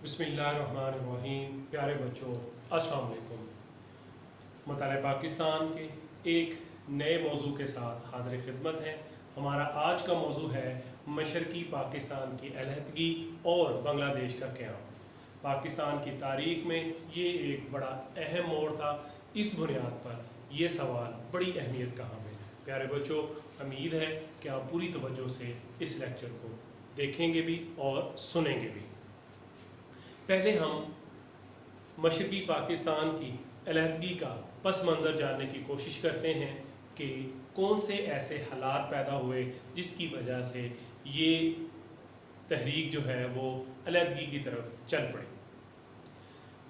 बिस्मिल्लाहिर्रहमानिर्रहीम। प्यारे बच्चों, अस्सलाम वालेकुम। मताले पाकिस्तान के एक नए मौजू के साथ हाज़िर खिदमत है। हमारा आज का मौजू है मशरक़ी पाकिस्तान की अलहदगी और बांग्लादेश का क़याम। पाकिस्तान की तारीख़ में ये एक बड़ा अहम मोड़ था। इस बुनियाद पर यह सवाल बड़ी अहमियत का हामिल है। प्यारे बच्चों, उम्मीद है कि आप पूरी तवज्जो से इस लेक्चर को देखेंगे भी और सुनेंगे भी। पहले हम मशरक़ी पाकिस्तान की अलहदगी का पस मंज़र जानने की कोशिश करते हैं कि कौन से ऐसे हालात पैदा हुए जिसकी वजह से ये तहरीक जो है वो अलहदगी की तरफ चल पड़ी।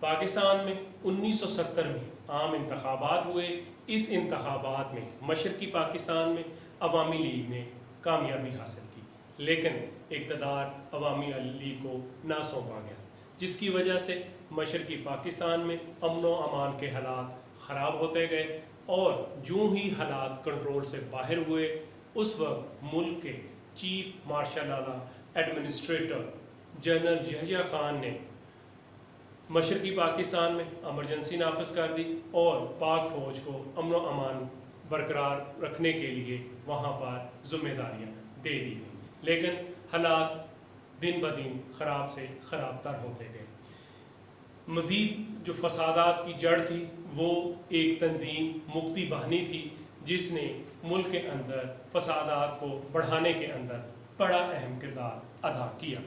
पाकिस्तान में 1970 में आम इंतखाबात हुए। इस इंतखाबात में मशरक़ी पाकिस्तान में अवामी लीग ने कामयाबी हासिल की, लेकिन इक़्तिदार अवामी लीग को ना सौंपा गया, जिसकी वजह से मशरक़ी पाकिस्तान में अमन व अमान के हालात ख़राब होते गए और जूँ ही हालात कंट्रोल से बाहर हुए, उस वक्त मुल्क के चीफ मार्शल आला एडमिनिस्ट्रेटर जनरल यहया खान ने मशरक़ी पाकिस्तान में एमरजेंसी नाफिज कर दी और पाक फ़ौज को अमन व अमान बरकरार रखने के लिए वहाँ पर ज़िम्मेदारियाँ दे दी गई। लेकिन हालात दिन ब दिन ख़राब से ख़राब तर होते गए। मज़ीद जो फसादात की जड़ थी वो एक तंजीम मुक्ति बाहिनी थी, जिसने मुल्क के अंदर फसादात को बढ़ाने के अंदर बड़ा अहम किरदार अदा किया।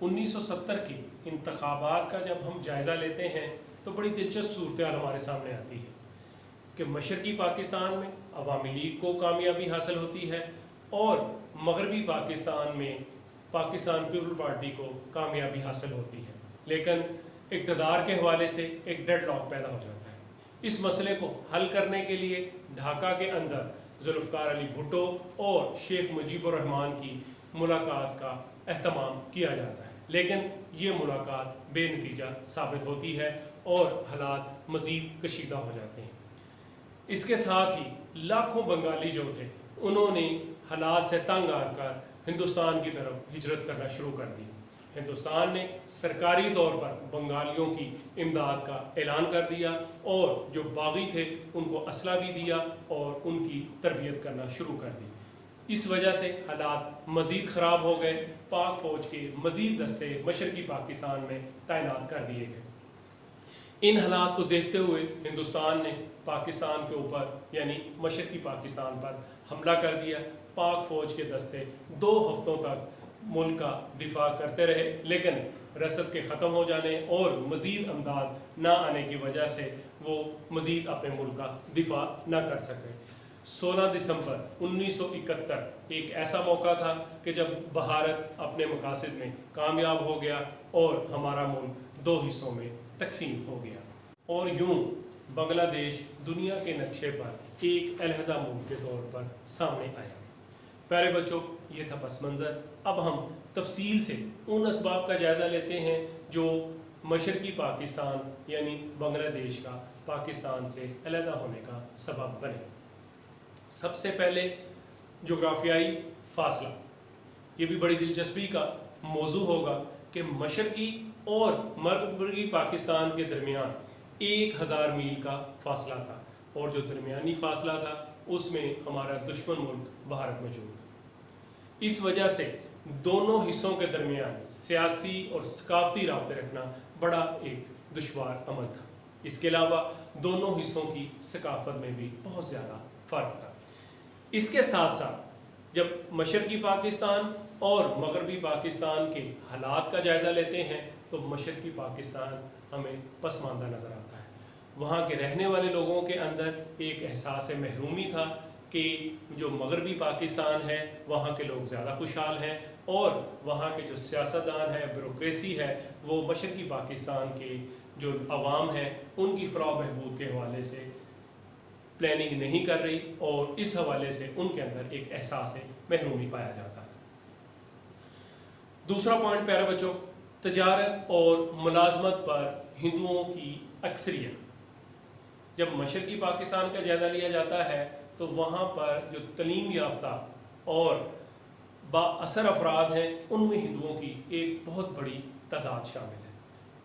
1970 के इंतखाबात का जब हम जायज़ा लेते हैं तो बड़ी दिलचस्प सूरत हमारे सामने आती है कि मशरक़ी पाकिस्तान में अवामी लीग को कामयाबी हासिल होती है और मगरबी पाकिस्तान में पाकिस्तान पीपल पार्टी को कामयाबी हासिल होती है, लेकिन इक़्तिदार के हवाले से एक डेडलॉक पैदा हो जाता है। इस मसले को हल करने के लिए ढाका के अंदर ज़ुल्फ़िकार अली भुट्टो और शेख मुजीबुर रहमान की मुलाकात का एहतमाम किया जाता है, लेकिन ये मुलाकात बेनतीजा साबित होती है और हालात मज़ीद कशीदा हो जाते हैं। इसके साथ ही लाखों बंगाली जो थे उन्होंने हालात से तंग आकर हिंदुस्तान की तरफ हिजरत करना शुरू कर दी। हिंदुस्तान ने सरकारी तौर पर बंगालियों की इमदाद का ऐलान कर दिया और जो बागी थे उनको असला भी दिया और उनकी तरबियत करना शुरू कर दी। इस वजह से हालात मज़ीद ख़राब हो गए। पाक फ़ौज के मज़ीद दस्ते मशरक़ी पाकिस्तान में तैनात कर दिए गए। इन हालात को देखते हुए हिंदुस्तान ने पाकिस्तान के ऊपर यानी मशरक़ी पाकिस्तान पर हमला कर दिया। पाक फ़ौज के दस्ते 2 हफ्तों तक मुल्क का दिफा करते रहे, लेकिन रसद के ख़त्म हो जाने और मज़ीद अमदाद ना आने की वजह से वो मज़ीद अपने मुल्क का दिफा ना कर सके। 16 दिसंबर 1971 एक ऐसा मौका था कि जब भारत अपने मकासद में कामयाब हो गया और हमारा मुल्क 2 हिस्सों में तकसीम हो गया और यूँ बांग्लादेश दुनिया के नक्शे पर एक अलहदा मुल्क के तौर पर सामने आया। प्यारे बच्चों, ये था पस मंज़र। अब हम तफसील से उन असबाब का जायज़ा लेते हैं जो मशरक़ी पाकिस्तान यानी बांग्लादेश का पाकिस्तान से अलहदा होने का सबब बने। सबसे पहले जोग्राफियाई फ़ासला। ये भी बड़ी दिलचस्पी का मौजू होगा कि मशरक़ी और मगरबी पाकिस्तान के दरमियान 1000 मील का फ़ासला था और जो दरमियानी फ़ासला था उसमें हमारा दुश्मन मुल्क भारत मौजूद था। इस वजह से दोनों हिस्सों के दरमियान सियासी और सकाफ़ती राब्ते रखना बड़ा एक दुश्वार अमल था। इसके अलावा दोनों हिस्सों की सकाफ़त में भी बहुत ज़्यादा फ़र्क था। इसके साथ साथ जब मशरक़ी पाकिस्तान और मगरबी पाकिस्तान के हालात का जायज़ा लेते हैं तो मशरक़ी पाकिस्तान हमें पसमानदा नज़र आता है। वहाँ के रहने वाले लोगों के अंदर एक एहसास महरूमी था कि जो मगरबी पाकिस्तान है वहाँ के लोग ज़्यादा खुशहाल हैं और वहाँ के जो सियासतदान हैं, ब्यूरोक्रेसी है, वो मशरक़ी पाकिस्तान के जो अवाम है उनकी फ़लाह बहबूद के हवाले से प्लानिंग नहीं कर रही और इस हवाले से उनके अंदर एक एहसास महरूमी पाया जाता था। दूसरा पॉइंट प्यारे बच्चों, तजारत और मुलाजमत पर हिंदुओं की अक्सरियत। जब मशरक़ी पाकिस्तान का जायज़ा लिया जाता है तो वहाँ पर जो तलीम याफ्ता और بااثر افراد ہیں ان میں ہندوؤں کی ایک بہت بڑی تعداد شامل ہے۔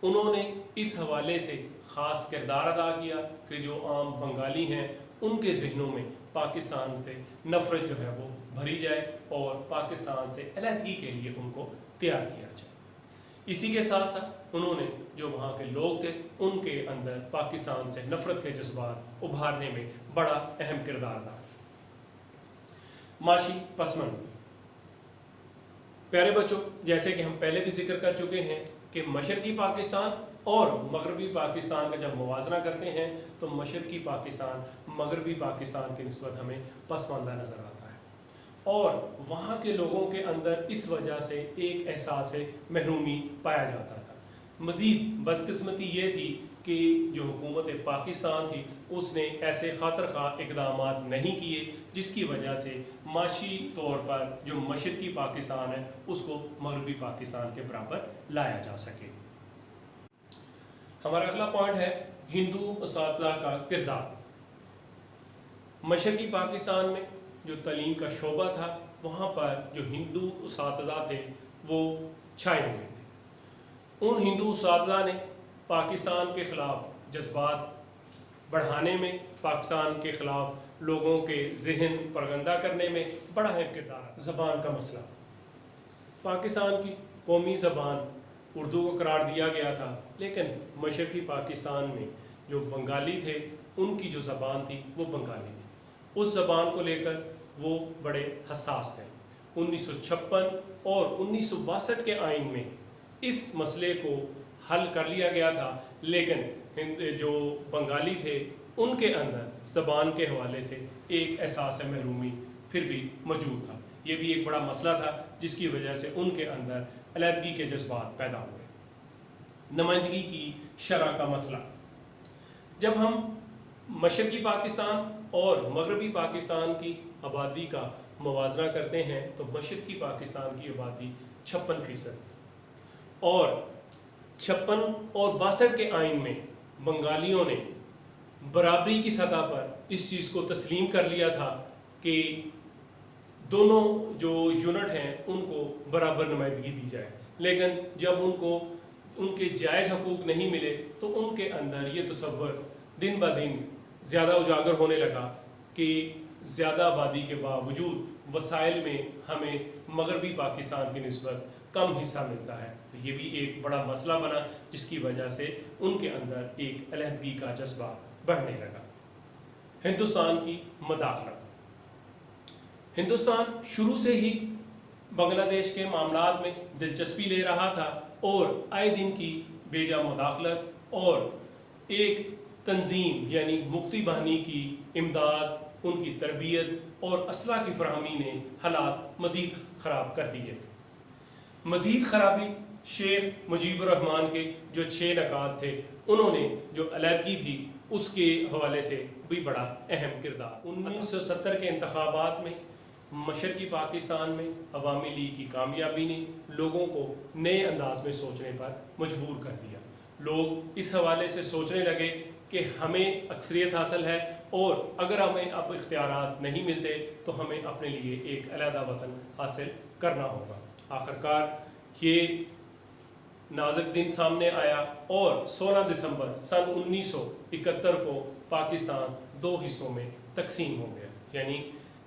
انہوں نے اس حوالے سے خاص کردار ادا کیا کہ جو عام بنگالی ہیں ان کے ذہنوں میں پاکستان سے نفرت جو ہے وہ بھری جائے اور پاکستان سے علیحدگی کے لیے ان کو تیار کیا جائے۔ اسی کے ساتھ ساتھ انہوں نے جو وہاں کے لوگ تھے ان کے اندر پاکستان سے نفرت کے جذبات ابھارنے میں بڑا اہم کردار ادا کیا۔ معاشی پس منظر، پیارے بچوں، جیسے کہ ہم پہلے بھی ذکر کر چکے ہیں کہ مشرقی پاکستان اور مغربی پاکستان کا جب موازنہ کرتے ہیں تو مشرقی پاکستان مغربی پاکستان کی نسبت ہمیں پسماندہ نظر آتا ہے، اور وہاں کے لوگوں کے اندر اس وجہ سے ایک احساس محرومی پایا جاتا تھا۔ مزید بدقسمتی یہ تھی کہ جو حکومت پاکستان تھی اس نے ایسے خاطر خواہ اقدامات نہیں کیے جس کی وجہ سے معاشی طور پر جو مشرقی پاکستان ہے اس کو مغربی پاکستان کے برابر لایا جا سکے۔ ہمارا اگلا پوائنٹ ہے ہندو اساتذہ کا کردار۔ مشرقی پاکستان میں جو تعلیم کا شعبہ تھا وہاں پر جو ہندو اساتذہ تھے وہ چھائے ہوئے تھے۔ ان ہندو اساتذہ نے پاکستان کے خلاف جذبات بڑھانے میں، پاکستان کے خلاف لوگوں کے ذہن پرگندہ کرنے میں بڑا اہم کردار۔ زبان کا مسئلہ، پاکستان کی قومی زبان اردو کو قرار دیا گیا تھا، لیکن مشرقی پاکستان میں جو بنگالی تھے ان کی جو زبان تھی وہ بنگالی تھی۔ اس زبان کو لے کر وہ بڑے حساس تھے۔ 1956 اور 1962 کے آئین میں اس مسئلے کو حل کر لیا گیا تھا، لیکن جو بنگالی تھے ان کے اندر زبان کے حوالے سے ایک احساس محرومی پھر بھی موجود تھا۔ یہ بھی ایک بڑا مسئلہ تھا جس کی وجہ سے ان کے اندر علیحدگی کے جذبات پیدا ہوئے۔ نمائندگی کی شرح کا مسئلہ، جب ہم مشرقی پاکستان اور مغربی پاکستان کی آبادی کا موازنہ کرتے ہیں تو مشرقی پاکستان کی آبادی 56%، اور 56 اور 62 کے آئین میں بنگالیوں نے برابری کی سطح پر اس چیز کو تسلیم کر لیا تھا کہ دونوں جو یونٹ ہیں ان کو برابر نمائندگی دی جائے، لیکن جب ان کو ان کے جائز حقوق نہیں ملے تو ان کے اندر یہ تصور دن بہ دن زیادہ اجاگر ہونے لگا کہ زیادہ آبادی کے باوجود وسائل میں ہمیں مغربی پاکستان کی نسبت کم حصہ ملتا ہے۔ تو یہ بھی ایک بڑا مسئلہ بنا جس کی وجہ سے ان کے اندر ایک علیحدگی کا جذبہ بڑھنے لگا۔ ہندوستان کی مداخلت، ہندوستان شروع سے ہی بنگلہ دیش کے معاملات میں دلچسپی لے رہا تھا اور آئے دن کی بیجا مداخلت اور ایک تنظیم یعنی مکتی باہنی کی امداد، ان کی تربیت اور اسلحہ کی فراہمی نے حالات مزید خراب کر دیے تھے۔ مزید خرابی شیخ مجیب الرحمان کے جو 6 نکات تھے انہوں نے جو علیحدگی تھی اس کے حوالے سے بھی بڑا اہم کردار۔ 1970 کے انتخابات میں مشرقی پاکستان میں عوامی لیگ کی کامیابی نے لوگوں کو نئے انداز میں سوچنے پر مجبور کر دیا۔ لوگ اس حوالے سے سوچنے لگے کہ ہمیں اکثریت حاصل ہے اور اگر ہمیں اب اختیارات نہیں ملتے تو ہمیں اپنے لیے ایک علیحدہ وطن حاصل کرنا ہوگا۔ آخرکار یہ نازک دن سامنے آیا اور 16 دسمبر سن 1971 کو پاکستان 2 حصوں میں تقسیم ہو گیا، یعنی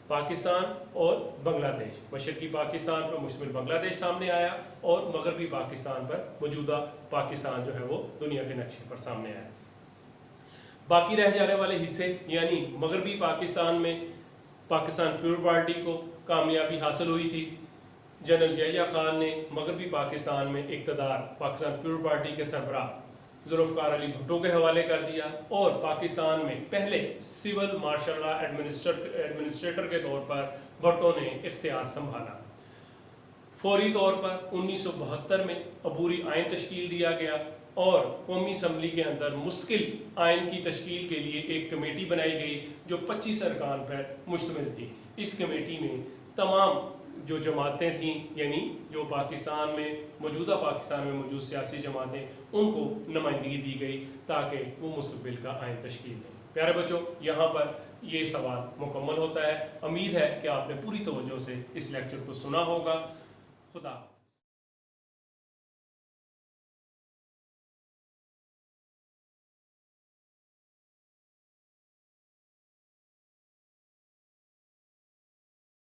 پاکستان اور بنگلہ دیش۔ مشرقی پاکستان پر مشتمل بنگلہ دیش سامنے آیا اور مغربی پاکستان پر موجودہ پاکستان جو ہے وہ دنیا کے نقشے پر سامنے آیا۔ باقی رہ جانے والے حصے یعنی مغربی پاکستان میں پاکستان پیپلز پارٹی کو کامیابی حاصل ہوئی تھی۔ جنرل ضیاء خان نے مغربی پاکستان میں اقتدار پاکستان پیپلز پارٹی کے سربراہ ذوالفقار علی بھٹو کے حوالے کر دیا اور پاکستان میں پہلے سول مارشل لا ایڈمنسٹریٹر کے طور پر بھٹو نے اختیار سنبھالا۔ فوری طور پر 1972 میں عبوری آئین تشکیل دیا گیا اور قومی اسمبلی کے اندر مستقل آئین کی تشکیل کے لیے ایک کمیٹی بنائی گئی جو 25 ارکان پر مشتمل تھی۔ اس کمیٹی میں تمام جو جماعتیں تھیں یعنی جو پاکستان میں موجودہ پاکستان میں موجود سیاسی جماعتیں ان کو نمائندگی دی گئی تاکہ وہ مستقبل کا آئین تشکیل دیں۔ پیارے بچوں، یہاں پر یہ سوال مکمل ہوتا ہے۔ امید ہے کہ آپ نے پوری توجہ سے اس لیکچر کو سنا ہوگا۔ خدا